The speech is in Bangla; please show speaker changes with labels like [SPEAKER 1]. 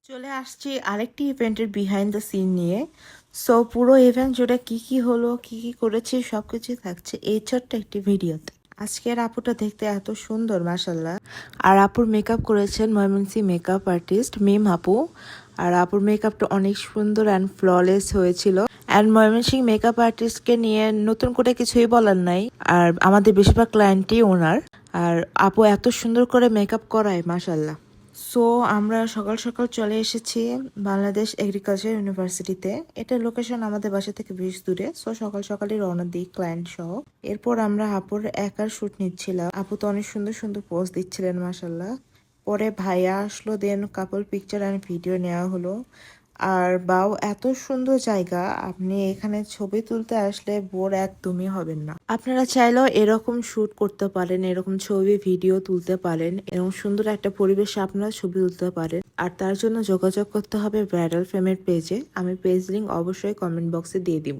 [SPEAKER 1] চলে আসছি আরেকটি ইভেন্টের বিহাইন্ড দ্য সিন নিয়ে। সো পুরো ইভেন্ট জুড়ে কি কি হলো, কি কি করেছি সবকিছু থাকছে এই ছোট্ট একটি ভিডিওতে। আজকের আপুটা দেখতে এত সুন্দর মাশাল্লাহ। আর আপুর মেকআপ করেছেন ময়মনসিং মেকআপ আর্টিস্ট মিম আপু। আর আপুর মেকআপটা অনেক সুন্দর অ্যান্ড ফ্ললেস হয়েছিল। অ্যান্ড ময়মনসিং মেকআপ আর্টিস্টকে নিয়ে নতুন করে কিছুই বলার নাই। আর আমাদের বেশিরভাগ ক্লায়েন্টই ওনার। আর আপু এত সুন্দর করে মেকআপ করায় মাশাল্লাহ। সো আমরা সকাল সকাল চলে এসেছি বাংলাদেশ এগ্রিকালচার ইউনিভার্সিটিতে। এটার লোকেশন আমাদের বাসা থেকে বেশ দূরে। সো সকাল সকালই রওনা দিই ক্লায়েন্ট সহ। এরপর আমরা আপুর একার শুট নিচ্ছিলাম। আপু তো অনেক সুন্দর সুন্দর পোজ দিচ্ছিলেন মাসাল্লাহ। পরে ভাইয়া আসলো, দেন কাপল পিকচার অ্যান্ড ভিডিও নেওয়া হলো। আর বাও এত সুন্দর জায়গা, আপনি এখানে ছবি তুলতে আসলে বোর একদমই হবেন না। আপনারা চাইলেও এরকম শুট করতে পারেন, এরকম ছবি ভিডিও তুলতে পারেন, এরকম সুন্দর একটা পরিবেশে আপনারা ছবি তুলতে পারেন। আর তার জন্য যোগাযোগ করতে হবে ব্রাইডাল ফ্রেমের পেজে। আমি পেজ লিঙ্ক অবশ্যই কমেন্ট বক্সে দিয়ে দিব।